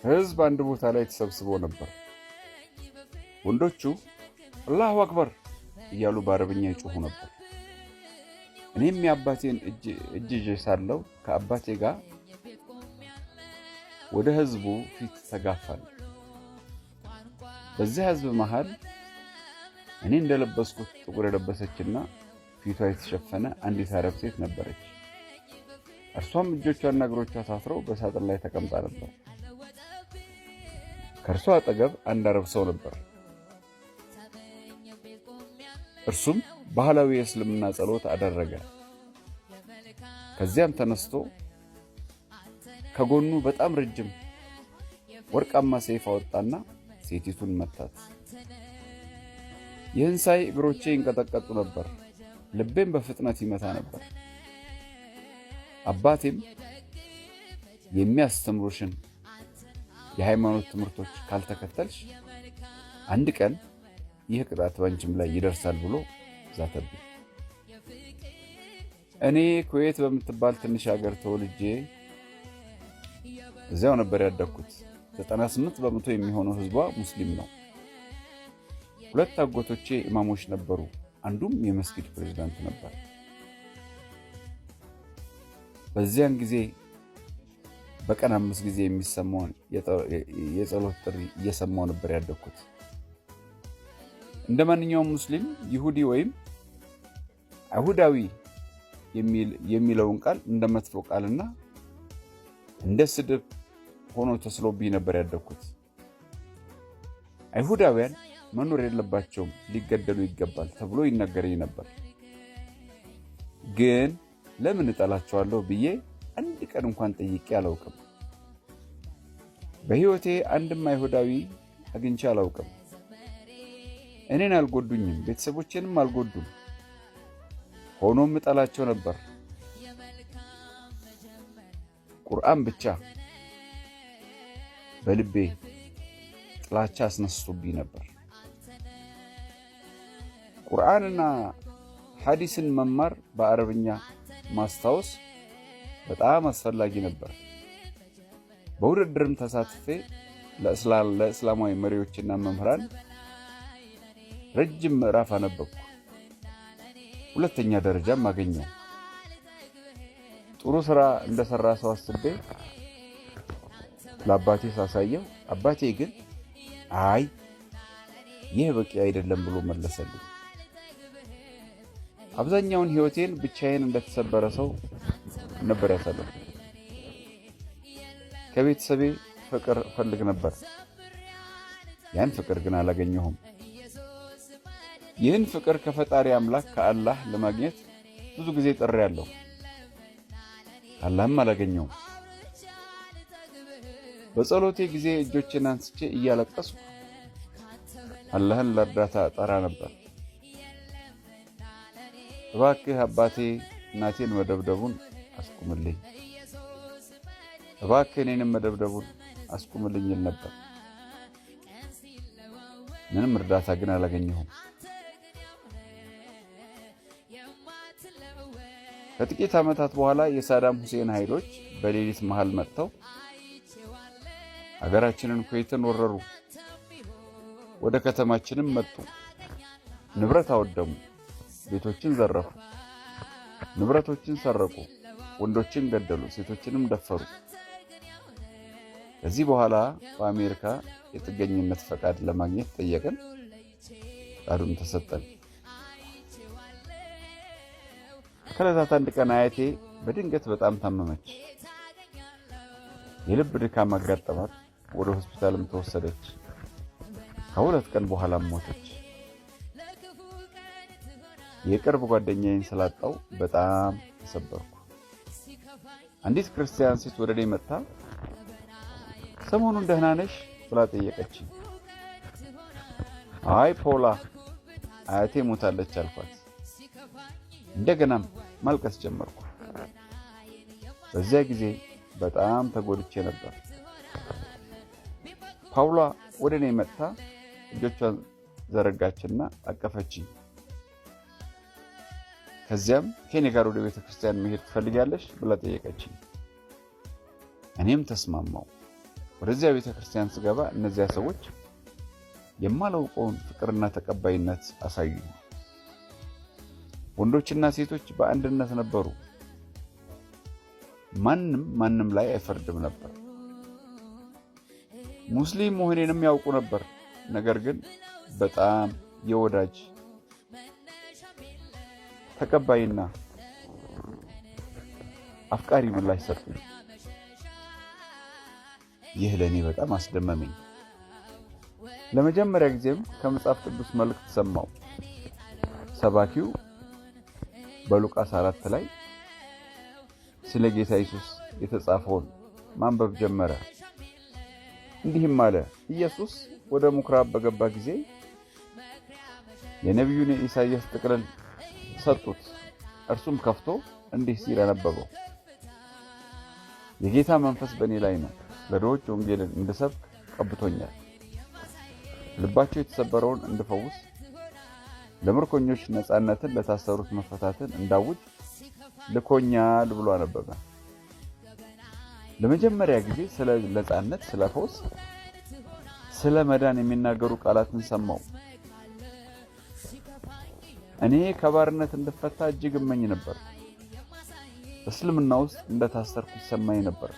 ሕዝብ አንድ ቦታ ላይ ተሰብስቦ ነበር። ወንዶቹ አላሁ አክበር እያሉ በአረብኛ ይጮሁ ነበር። እኔም የአባቴን እጅ ይዤ ሳለሁ ከአባቴ ጋር ወደ ሕዝቡ ፊት ተጋፋን። በዚህ ሕዝብ መሃል እኔ እንደለበስኩት ጥቁር የለበሰችና ፊቷ የተሸፈነ አንዲት አረብ ሴት ነበረች። እርሷም እጆቿና እግሮቿ ታስረው በሳጥን ላይ ተቀምጣ ነበር። ከእርሷ አጠገብ አንድ አረብ ሰው ነበር። እርሱም ባህላዊ የእስልምና ጸሎት አደረገ። ከዚያም ተነስቶ ከጎኑ በጣም ረጅም ወርቃማ ሰይፍ አወጣና ሴቲቱን መታት። ይህን ሳይ እግሮቼ ይንቀጠቀጡ ነበር፣ ልቤም በፍጥነት ይመታ ነበር። አባቴም የሚያስተምሩሽን የሃይማኖት ትምህርቶች ካልተከተልሽ አንድ ቀን ይህ ቅጣት ባንቺም ላይ ይደርሳል ብሎ ዛተብኝ። እኔ ኩዌት በምትባል ትንሽ ሀገር ተወልጄ እዚያው ነበር ያደግኩት። 98 በመቶ የሚሆነው ህዝቧ ሙስሊም ነው። 2 አጎቶቼ ኢማሞች ነበሩ። አንዱም የመስጊድ ፕሬዝዳንት ነበር። በዚያን ጊዜ በቀን 5 ጊዜ የሚሰማውን የጸሎት ጥሪ እየሰማው ነበር ያደግኩት። እንደማንኛውም ሙስሊም ይሁዲ ወይም አይሁዳዊ የሚለውን ቃል እንደመጥፎ ቃልና እንደ ስድብ ሆኖ ተስሎብኝ ነበር ያደግኩት። አይሁዳውያን መኖር የለባቸውም፣ ሊገደሉ ይገባል ተብሎ ይነገረኝ ነበር። ግን ለምን እጠላቸዋለሁ ብዬ አንድ ቀን እንኳን ጠይቄ አላውቅም። በህይወቴ አንድም አይሁዳዊ አግኝቼ አላውቅም። እኔን አልጎዱኝም፣ ቤተሰቦቼንም አልጎዱም። ሆኖም እጠላቸው ነበር። ቁርአን ብቻ በልቤ ጥላቻ አስነስቶብኝ ነበር። ቁርአንና ሐዲስን መማር፣ በአረብኛ ማስታወስ በጣም አስፈላጊ ነበር። በውድድርም ተሳትፌ ለእስላማዊ መሪዎችና መምህራን ረጅም ምዕራፍ አነበብኩ። 2ኛ ደረጃም አገኘሁ። ጥሩ ስራ እንደሰራ ሰው አስቤ ለአባቴ ሳሳየው፣ አባቴ ግን አይ ይህ በቂ አይደለም ብሎ መለሰልኝ። አብዛኛውን ህይወቴን ብቻዬን እንደተሰበረ ሰው ነበር ያሳለፍኩት። ከቤተሰቤ ፍቅር ፈልግ ነበር። ያን ፍቅር ግን አላገኘሁም። ይህን ፍቅር ከፈጣሪ አምላክ ከአላህ ለማግኘት ብዙ ጊዜ ጥሬያለሁ። አላህም አላገኘሁም። በጸሎቴ ጊዜ እጆቼን አንስቼ እያለቀስኩ አላህን ለእርዳታ ጠራ ነበር። እባክህ አባቴ እናቴን መደብደቡን አስቁምልኝ፣ እባክህ እኔንም መደብደቡን አስቁምልኝ ይል ነበር። ምንም እርዳታ ግን አላገኘሁም። ከጥቂት ዓመታት በኋላ የሳዳም ሁሴን ኃይሎች በሌሊት መሃል መጥተው ሀገራችንን ኩዌትን ወረሩ። ወደ ከተማችንም መጡ። ንብረት አወደሙ፣ ቤቶችን ዘረፉ፣ ንብረቶችን ሰረቁ፣ ወንዶችን ገደሉ፣ ሴቶችንም ደፈሩ። ከዚህ በኋላ በአሜሪካ የጥገኝነት ፈቃድ ለማግኘት ጠየቅን። ፈቃዱን ተሰጠን። ከዕለታት አንድ ቀን አያቴ በድንገት በጣም ታመመች። የልብ ድካም አጋጠማት። ወደ ሆስፒታልም ተወሰደች። ከ2 ቀን በኋላም ሞተች። የቅርብ ጓደኛዬን ስላጣው በጣም ተሰበርኩ። አንዲት ክርስቲያን ሴት ወደ እኔ መጥታ ሰሞኑን ደህና ነሽ ብላ ጠየቀችኝ። አይ ፖላ አያቴ ሞታለች አልኳት። እንደገናም ማልቀስ ጀመርኩ። በዚያ ጊዜ በጣም ተጎድቼ ነበር። ፓውላ ወደ እኔ መጥታ እጆቿን ዘረጋችና አቀፈችኝ። ከዚያም ከኔ ጋር ወደ ቤተክርስቲያን መሄድ ትፈልጋለሽ ብላ ጠየቀችኝ። እኔም ተስማማው። ወደዚያ ቤተክርስቲያን ስገባ እነዚያ ሰዎች የማላውቀውን ፍቅርና ተቀባይነት አሳዩኝ። ወንዶችና ሴቶች በአንድነት ነበሩ። ማንም ላይ አይፈርድም ነበር። ሙስሊም መሆኔንም ያውቁ ነበር። ነገር ግን በጣም የወዳጅ ተቀባይና አፍቃሪ ምላሽ ሰጡኝ። ይህ ለኔ በጣም አስደመመኝ። ለመጀመሪያ ጊዜም ከመጽሐፍ ቅዱስ መልእክት ሰማሁ። ሰባኪው በሉቃስ 4 ላይ ስለ ጌታ ኢየሱስ የተጻፈውን ማንበብ ጀመረ። እንዲህም አለ። ኢየሱስ ወደ ምኩራብ በገባ ጊዜ የነቢዩን ኢሳይያስ ጥቅልል ሰጡት። እርሱም ከፍቶ እንዲህ ሲል አነበበው። የጌታ መንፈስ በእኔ ላይ ነው፣ ለድሆች ወንጌልን እንድሰብክ ቀብቶኛል። ልባቸው የተሰበረውን እንድፈውስ፣ ለምርኮኞች ነፃነትን፣ ለታሰሩት መፈታትን እንዳውጅ ልኮኛል ብሎ አነበበ። ለመጀመሪያ ጊዜ ስለ ነፃነት፣ ስለ ፈውስ፣ ስለ መዳን የሚናገሩ ቃላትን ሰማሁ። እኔ ከባርነት እንድፈታ እጅግ እመኝ ነበር። እስልምና ውስጥ እንደታሰርኩ ይሰማኝ ነበር።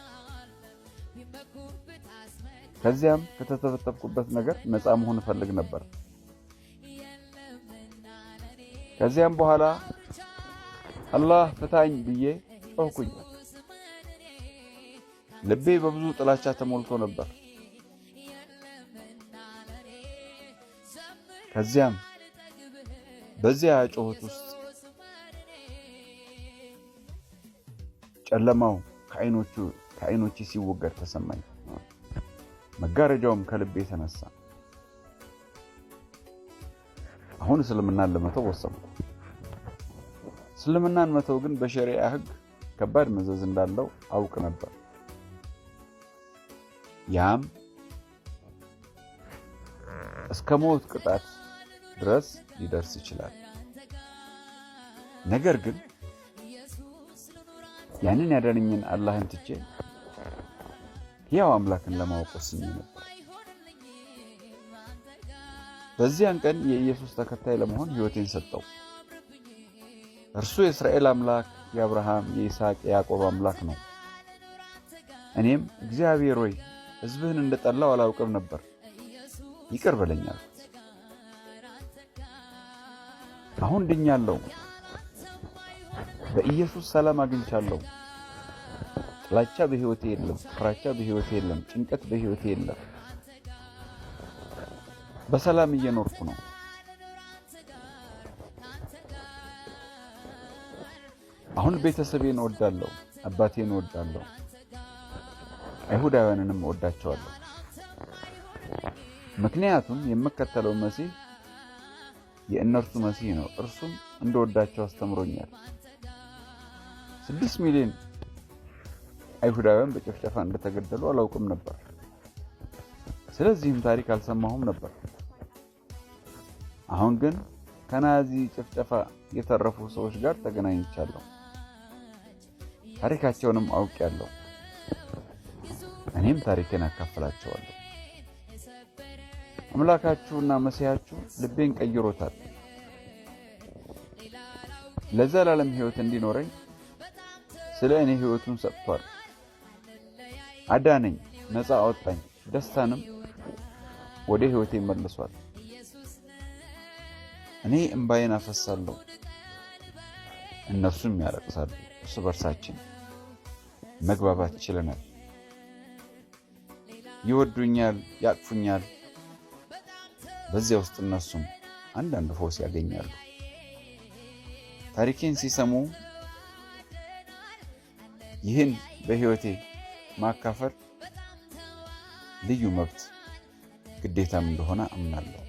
ከዚያም ከተተበተብኩበት ነገር ነፃ መሆን እፈልግ ነበር። ከዚያም በኋላ አላህ ፍታኝ ብዬ ጮህኩኝ። ልቤ በብዙ ጥላቻ ተሞልቶ ነበር። ከዚያም በዚያ ጩኸት ውስጥ ጨለማው ከዓይኖቼ ሲወገድ ተሰማኝ። መጋረጃውም ከልቤ ተነሳ። አሁን እስልምናን ለመተው ወሰንኩ። እስልምናን መተው ግን በሸሪዓ ሕግ ከባድ መዘዝ እንዳለው አውቅ ነበር። ያም እስከ ሞት ቅጣት ድረስ ሊደርስ ይችላል። ነገር ግን ያንን ያዳነኝን አላህን ትቼ ሕያው አምላክን ለማወቅ ወስኜ ነበር። በዚያን ቀን የኢየሱስ ተከታይ ለመሆን ሕይወቴን ሰጠው። እርሱ የእስራኤል አምላክ፣ የአብርሃም፣ የይስሐቅ፣ የያዕቆብ አምላክ ነው። እኔም እግዚአብሔር ሆይ ሕዝብህን እንደጠላው አላውቅም ነበር፣ ይቅር በለኝ አልኩት። አሁን ድኛለሁ። በኢየሱስ ሰላም አግኝቻለሁ። ጥላቻ በሕይወቴ የለም፣ ፍራቻ በሕይወቴ የለም፣ ጭንቀት በሕይወቴ የለም። በሰላም እየኖርኩ ነው። አሁን ቤተሰቤን እወዳለሁ፣ አባቴን እወዳለሁ፣ አይሁዳውያንንም እወዳቸዋለሁ። ምክንያቱም የምከተለው መሲህ የእነርሱ መሲህ ነው። እርሱም እንደወዳቸው አስተምሮኛል። 6 ሚሊዮን አይሁዳውያን በጭፍጨፋ እንደተገደሉ አላውቅም ነበር። ስለዚህም ታሪክ አልሰማሁም ነበር። አሁን ግን ከናዚ ጭፍጨፋ የተረፉ ሰዎች ጋር ተገናኝቻለሁ። ታሪካቸውንም አውቄያለሁ። እኔም ታሪኬን አካፍላቸዋለሁ። አምላካችሁና መሲያችሁ ልቤን ቀይሮታል። ለዘላለም ሕይወት እንዲኖረኝ ስለ እኔ ሕይወቱን ሰጥቷል። አዳነኝ፣ ነፃ አወጣኝ፣ ደስታንም ወደ ሕይወቴ መልሷል። እኔ እንባዬን አፈሳለሁ፣ እነርሱም ያለቅሳሉ። እርስ በርሳችን መግባባት ችለናል። ይወዱኛል፣ ያቅፉኛል። በዚያ ውስጥ እነሱም አንዳንድ ፈውስ ያገኛሉ። ታሪኬን ሲሰሙ ይህን በሕይወቴ ማካፈል ልዩ መብት ግዴታም እንደሆነ አምናለሁ።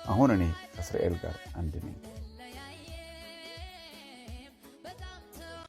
አሁን እኔ ከእስራኤል ጋር አንድ ነኝ።